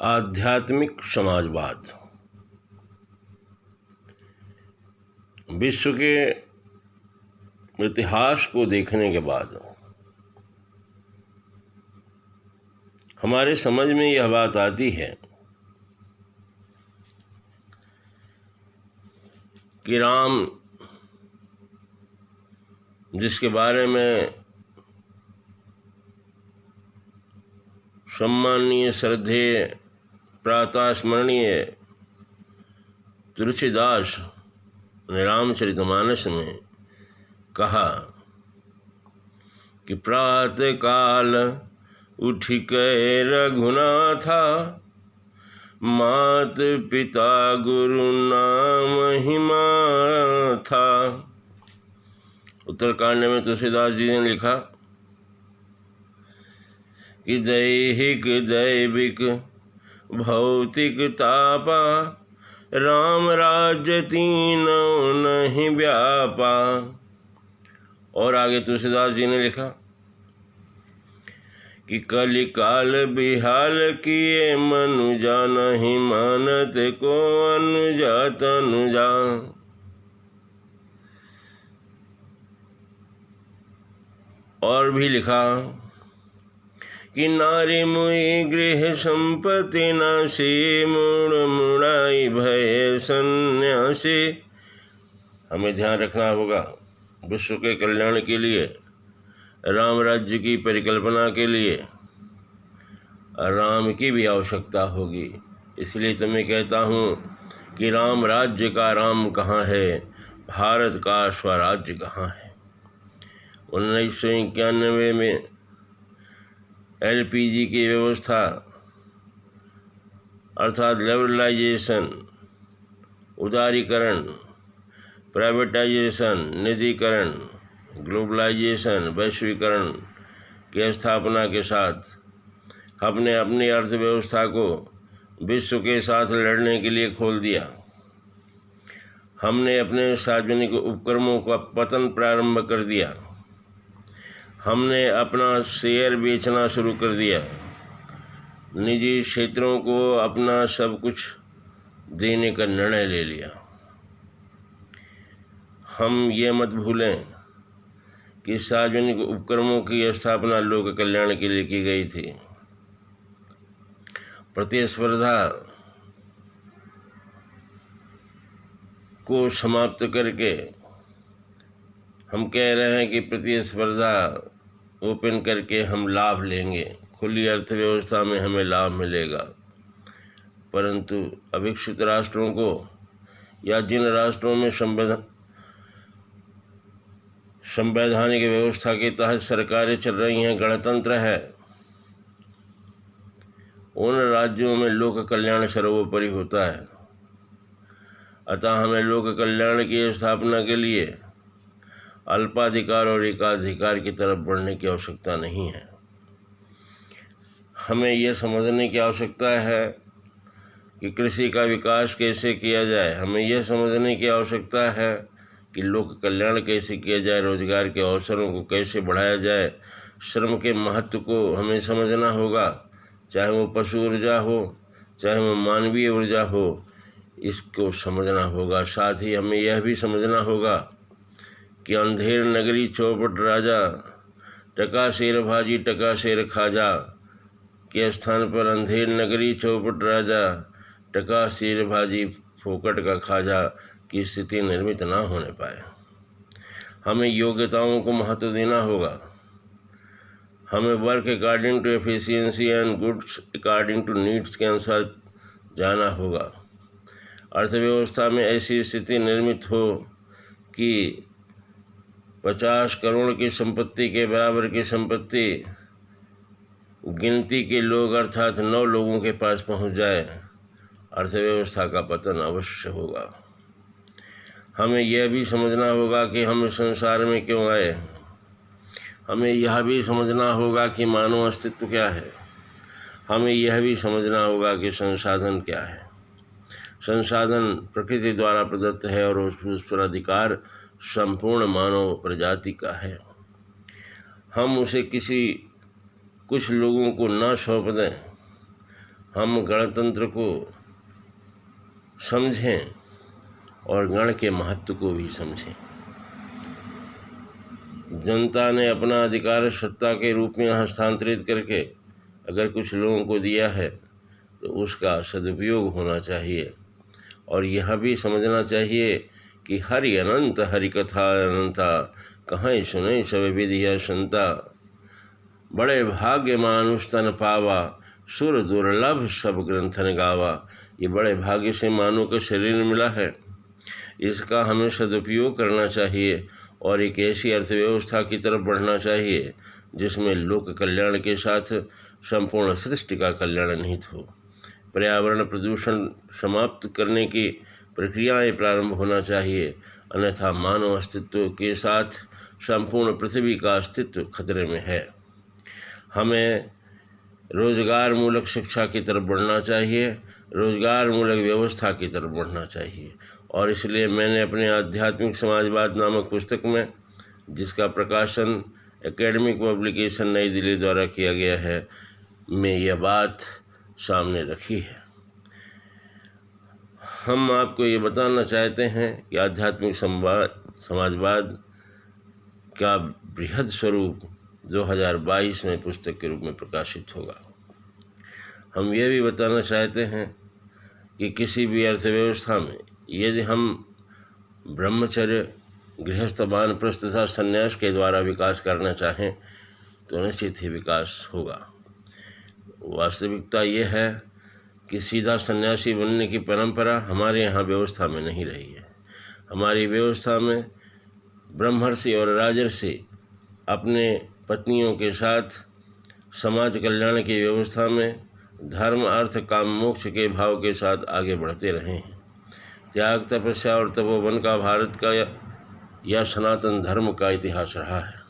आध्यात्मिक समाजवाद। विश्व के इतिहास को देखने के बाद हमारे समझ में यह बात आती है कि राम, जिसके बारे में सम्माननीय, श्रद्धेय, प्रातः स्मरणीय तुलसीदास ने रामचरितमानस में कहा कि प्रातः काल उठिकै रघुनाथा, मात पिता गुरु नाम हिमा था। उत्तरकांड में तुलसीदास जी ने लिखा कि दैहिक दैविक भौतिक तापा, राम राज्य तीनों नहीं व्यापा। और आगे तुलसीदास जी ने लिखा कि कलि काल बिहाल किए, मनुजा नहीं मानत को अनुजा तनुजा। और भी लिखा कि नारी मुई गृह संपत्ति नासी, मुड़ मुड़ाई भय सन्यासी। हमें ध्यान रखना होगा, विश्व के कल्याण के लिए, राम राज्य की परिकल्पना के लिए राम की भी आवश्यकता होगी। इसलिए तो मैं कहता हूँ कि राम राज्य का राम कहाँ है, भारत का स्वराज्य कहाँ है। 1991 में LPG की व्यवस्था अर्थात लिबरलाइजेशन, उदारीकरण, प्राइवेटाइजेशन, निजीकरण, ग्लोबलाइजेशन, वैश्वीकरण की स्थापना के साथ हमने अपनी अर्थव्यवस्था को विश्व के साथ लड़ने के लिए खोल दिया। हमने अपने सार्वजनिक उपक्रमों का पतन प्रारंभ कर दिया। हमने अपना शेयर बेचना शुरू कर दिया। निजी क्षेत्रों को अपना सब कुछ देने का निर्णय ले लिया। हम ये मत भूलें कि सार्वजनिक उपक्रमों की स्थापना लोक कल्याण के लिए की गई थी। प्रतिस्पर्धा को समाप्त करके हम कह रहे हैं कि प्रतिस्पर्धा ओपन करके हम लाभ लेंगे, खुली अर्थव्यवस्था में हमें लाभ मिलेगा। परंतु अविकसित राष्ट्रों को या जिन राष्ट्रों में संवैधानिक व्यवस्था के तहत सरकारें चल रही हैं, गणतंत्र है, उन राज्यों में लोक कल्याण सर्वोपरि होता है। अतः हमें लोक कल्याण की स्थापना के लिए अल्पाधिकार और एकाधिकार की तरफ बढ़ने की आवश्यकता नहीं है। हमें यह समझने की आवश्यकता है कि कृषि का विकास कैसे किया जाए। हमें यह समझने की आवश्यकता है कि लोक कल्याण कैसे किया जाए, रोजगार के अवसरों को कैसे बढ़ाया जाए। श्रम के महत्व को हमें समझना होगा, चाहे वो पशु ऊर्जा हो, चाहे वो मानवीय ऊर्जा हो, इसको समझना होगा। साथ ही हमें यह भी समझना होगा कि अंधेर नगरी चौपट राजा, टका शेर भाजी टका शेर खाजा के स्थान पर अंधेर नगरी चौपट राजा, टका शेर भाजी फोकट का खाजा की स्थिति निर्मित ना होने पाए। हमें योग्यताओं को महत्व देना होगा। हमें work according to efficiency and goods according to needs के अनुसार जाना होगा। अर्थव्यवस्था में ऐसी स्थिति निर्मित हो कि 50 करोड़ की संपत्ति के बराबर की संपत्ति गिनती के लोग अर्थात 9 लोगों के पास पहुंच जाए। अर्थव्यवस्था का पतन अवश्य होगा। हमें यह भी समझना होगा कि हम इस संसार में क्यों आए। हमें यह भी समझना होगा कि मानव अस्तित्व क्या है। हमें यह भी समझना होगा कि संसाधन क्या है। संसाधन प्रकृति द्वारा प्रदत्त है और उस पर अधिकार संपूर्ण मानव प्रजाति का है। हम उसे कुछ लोगों को न सौंप दें। हम गणतंत्र को समझें और गण के महत्व को भी समझें। जनता ने अपना अधिकार सत्ता के रूप में हस्तांतरित करके अगर कुछ लोगों को दिया है तो उसका सदुपयोग होना चाहिए। और यह भी समझना चाहिए कि हरि अनंत हरि कथा अनंता, कहाँ सुने सब विधिया संता। बड़े भाग्य मानुष तन पावा, सुर दुर्लभ सब ग्रंथन गावा। ये बड़े भाग्य से मानव को शरीर मिला है, इसका हमें सदुपयोग करना चाहिए और एक ऐसी अर्थव्यवस्था की तरफ बढ़ना चाहिए जिसमें लोक कल्याण के साथ संपूर्ण सृष्टि का कल्याण निहित हो। पर्यावरण प्रदूषण समाप्त करने की प्रक्रियाएं प्रारंभ होना चाहिए, अन्यथा मानव अस्तित्व के साथ संपूर्ण पृथ्वी का अस्तित्व खतरे में है। हमें रोजगार मूलक शिक्षा की तरफ बढ़ना चाहिए, रोजगार मूलक व्यवस्था की तरफ बढ़ना चाहिए। और इसलिए मैंने अपने आध्यात्मिक समाजवाद नामक पुस्तक में, जिसका प्रकाशन एकेडमिक पब्लिकेशन नई दिल्ली द्वारा किया गया है, में यह बात सामने रखी है। हम आपको ये बताना चाहते हैं कि आध्यात्मिक समाजवाद का बृहद स्वरूप 2022 में पुस्तक के रूप में प्रकाशित होगा। हम ये भी बताना चाहते हैं कि किसी भी अर्थव्यवस्था में यदि हम ब्रह्मचर्य, गृहस्थ, वानप्रस्थ तथा संन्यास के द्वारा विकास करना चाहें तो निश्चित ही विकास होगा। वास्तविकता ये है कि सीधा सन्यासी बनने की परंपरा हमारे यहाँ व्यवस्था में नहीं रही है। हमारी व्यवस्था में ब्रह्मर्षि और राजर्षि अपने पत्नियों के साथ समाज कल्याण की व्यवस्था में धर्म, अर्थ, काम, मोक्ष के भाव के साथ आगे बढ़ते रहे हैं। त्याग, तपस्या और तपोवन का भारत का या सनातन धर्म का इतिहास रहा है।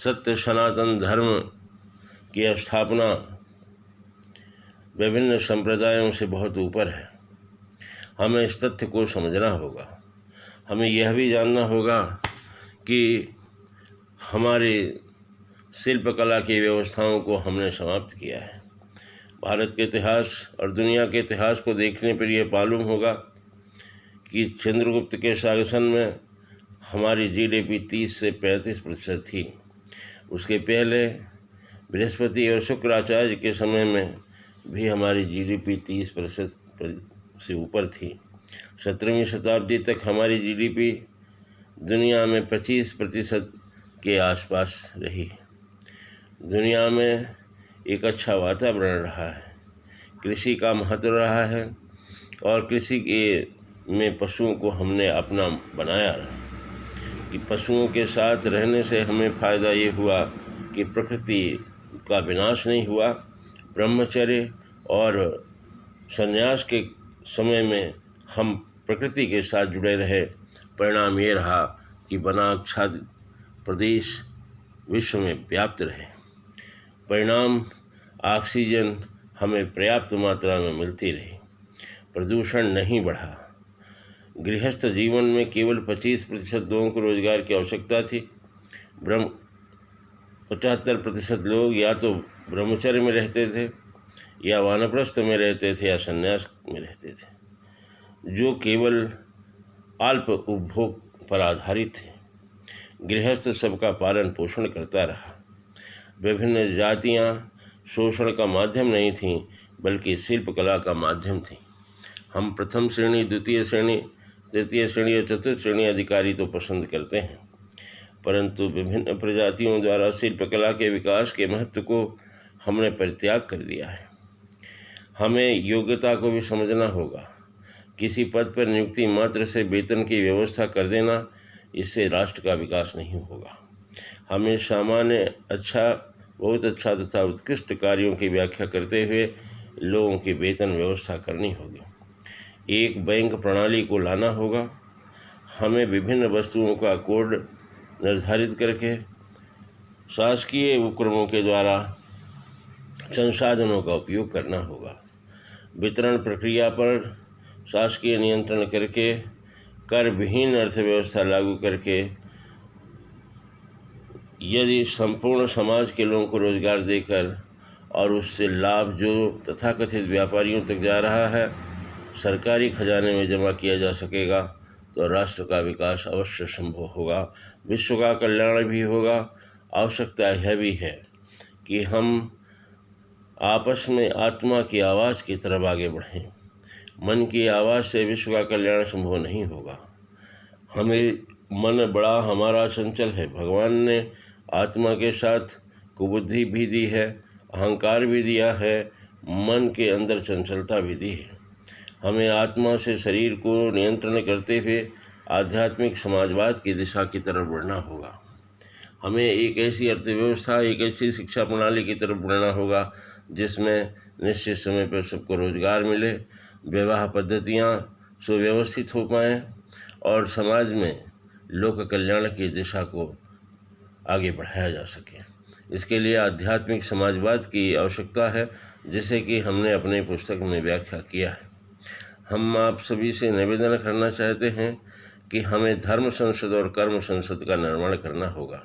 सत्य सनातन धर्म की स्थापना विभिन्न संप्रदायों से बहुत ऊपर है। हमें इस तथ्य को समझना होगा। हमें यह भी जानना होगा कि हमारी शिल्पकला की व्यवस्थाओं को हमने समाप्त किया है। भारत के इतिहास और दुनिया के इतिहास को देखने पर यह मालूम होगा कि चंद्रगुप्त के शासन में हमारी जीडीपी 30 से 35% थी। उसके पहले बृहस्पति और शुक्राचार्य के समय में भी हमारी जीडीपी 30% से ऊपर थी। 17वीं शताब्दी तक हमारी जीडीपी दुनिया में 25% के आसपास रही। दुनिया में एक अच्छा वातावरण रहा है, कृषि का महत्व रहा है और कृषि के में पशुओं को हमने अपना बनाया कि पशुओं के साथ रहने से हमें फ़ायदा ये हुआ कि प्रकृति का विनाश नहीं हुआ। ब्रह्मचर्य और संन्यास के समय में हम प्रकृति के साथ जुड़े रहे। परिणाम ये रहा कि वनाच्छादित प्रदेश विश्व में व्याप्त रहे। परिणाम ऑक्सीजन हमें पर्याप्त मात्रा में मिलती रही, प्रदूषण नहीं बढ़ा। गृहस्थ जीवन में केवल 25% लोगों को रोजगार की आवश्यकता थी। 75% लोग या तो ब्रह्मचर्य में रहते थे या वानप्रस्थ में रहते थे या संन्यास में रहते थे, जो केवल अल्प उपभोग पर आधारित थे। गृहस्थ सबका पालन पोषण करता रहा। विभिन्न जातियां शोषण का माध्यम नहीं थीं, बल्कि शिल्पकला का माध्यम थीं। हम प्रथम श्रेणी, द्वितीय श्रेणी, तृतीय श्रेणी और चतुर्थ श्रेणी अधिकारी तो पसंद करते हैं, परंतु विभिन्न प्रजातियों द्वारा शिल्पकला के विकास के महत्व को हमने परित्याग कर दिया है। हमें योग्यता को भी समझना होगा। किसी पद पर नियुक्ति मात्र से वेतन की व्यवस्था कर देना, इससे राष्ट्र का विकास नहीं होगा। हमें सामान्य, अच्छा, बहुत अच्छा तथा उत्कृष्ट कार्यों की व्याख्या करते हुए लोगों की वेतन व्यवस्था करनी होगी। एक बैंक प्रणाली को लाना होगा। हमें विभिन्न वस्तुओं का कोड निर्धारित करके शासकीय उपक्रमों के द्वारा संसाधनों का उपयोग करना होगा। वितरण प्रक्रिया पर शासकीय नियंत्रण करके कर विहीन अर्थव्यवस्था लागू करके यदि संपूर्ण समाज के लोगों को रोजगार देकर और उससे लाभ जो तथाकथित व्यापारियों तक जा रहा है सरकारी खजाने में जमा किया जा सकेगा तो राष्ट्र का विकास अवश्य संभव होगा, विश्व का कल्याण भी होगा। आवश्यकता यह भी है कि हम आपस में आत्मा की आवाज़ की तरफ आगे बढ़ें। मन की आवाज़ से विश्व का कल्याण संभव नहीं होगा। हमें मन बड़ा हमारा चंचल है। भगवान ने आत्मा के साथ कुबुद्धि भी दी है, अहंकार भी दिया है, मन के अंदर चंचलता भी दी है। हमें आत्मा से शरीर को नियंत्रण करते हुए आध्यात्मिक समाजवाद की दिशा की तरफ बढ़ना होगा। हमें एक ऐसी अर्थव्यवस्था, एक ऐसी शिक्षा प्रणाली की तरफ बढ़ना होगा जिसमें निश्चित समय पर सबको रोजगार मिले, विवाह पद्धतियाँ सुव्यवस्थित हो पाएँ और समाज में लोक कल्याण की दिशा को आगे बढ़ाया जा सके। इसके लिए आध्यात्मिक समाजवाद की आवश्यकता है, जिसे कि हमने अपने पुस्तक में व्याख्या किया है। हम आप सभी से निवेदन करना चाहते हैं कि हमें धर्म संसद और कर्म संसद का निर्माण करना होगा।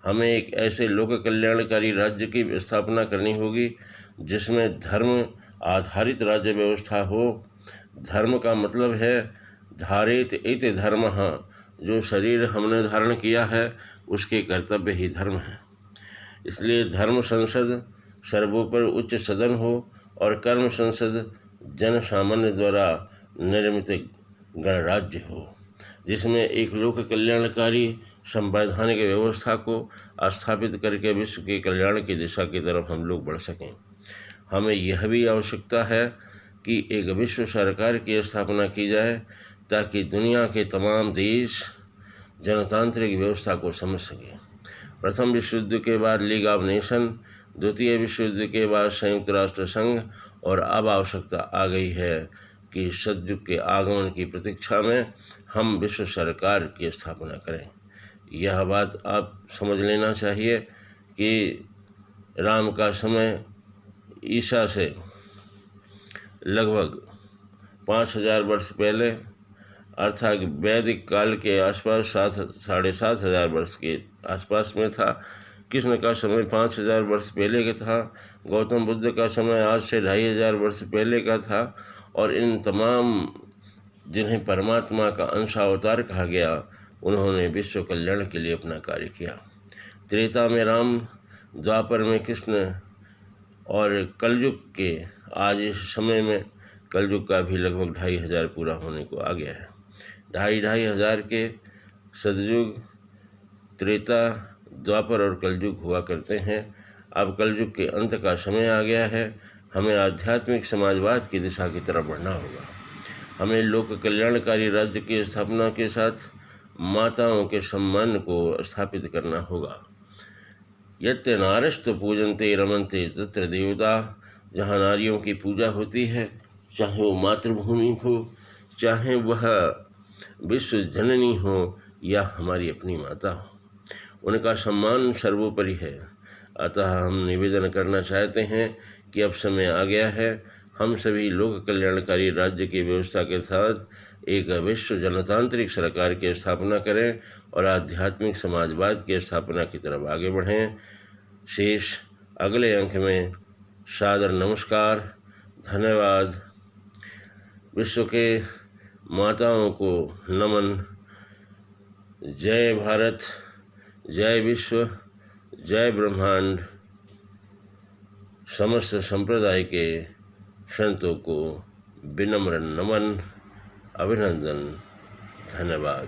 हमें एक ऐसे लोक कल्याणकारी राज्य की स्थापना करनी होगी जिसमें धर्म आधारित राज्य व्यवस्था हो। धर्म का मतलब है धारेत इत धर्मः, जो शरीर हमने धारण किया है उसके कर्तव्य ही धर्म है। इसलिए धर्म संसद सर्वोपरि उच्च सदन हो और कर्म संसद जन सामान्य द्वारा निर्मित गणराज्य हो, जिसमें एक लोक कल्याणकारी संवैधानिक व्यवस्था को स्थापित करके विश्व के कल्याण की दिशा की तरफ हम लोग बढ़ सकें। हमें यह भी आवश्यकता है कि एक विश्व सरकार की स्थापना की जाए ताकि दुनिया के तमाम देश जनतांत्रिक व्यवस्था को समझ सकें। प्रथम विश्व युद्ध के बाद लीग ऑफ नेशन, द्वितीय विश्व युद्ध के बाद संयुक्त राष्ट्र संघ और अब आवश्यकता आ गई है कि सतयुग के आगमन की प्रतीक्षा में हम विश्व सरकार की स्थापना करें। यह बात आप समझ लेना चाहिए कि राम का समय ईसा से लगभग 5000 वर्ष पहले अर्थात वैदिक काल के आसपास 7,500 वर्ष के आसपास में था। कृष्ण का समय 5000 वर्ष पहले का था। गौतम बुद्ध का समय आज से 2500 वर्ष पहले का था। और इन तमाम जिन्हें परमात्मा का अंशावतार कहा गया, उन्होंने विश्व कल्याण के लिए अपना कार्य किया। त्रेता में राम, द्वापर में कृष्ण और कलयुग के आज इस समय में कलयुग का भी लगभग 2500 पूरा होने को आ गया है। 2500 के सतयुग, त्रेता, द्वापर और कलयुग हुआ करते हैं। अब कलयुग के अंत का समय आ गया है। हमें आध्यात्मिक समाजवाद की दिशा की तरफ बढ़ना होगा। हमें लोक कल्याणकारी राज्य की स्थापना के साथ माताओं के सम्मान को स्थापित करना होगा। यत्ते नारस्तु पूजन्ते रमन्ते तत्र देवता, जहाँ नारियों की पूजा होती है, चाहे वो मातृभूमि हो, चाहे वह विश्व जननी हो या हमारी अपनी माता हो, उनका सम्मान सर्वोपरि है। अतः हम निवेदन करना चाहते हैं कि अब समय आ गया है, हम सभी लोक कल्याणकारी राज्य की व्यवस्था के साथ एक विश्व जनतांत्रिक सरकार की स्थापना करें और आध्यात्मिक समाजवाद की स्थापना की तरफ आगे बढ़ें। शेष अगले अंक में। सादर नमस्कार, धन्यवाद। विश्व के माताओं को नमन। जय भारत, जय विश्व, जय ब्रह्मांड। समस्त संप्रदाय के संतों को विनम्र नमन, अभिनंदन, धन्यवाद।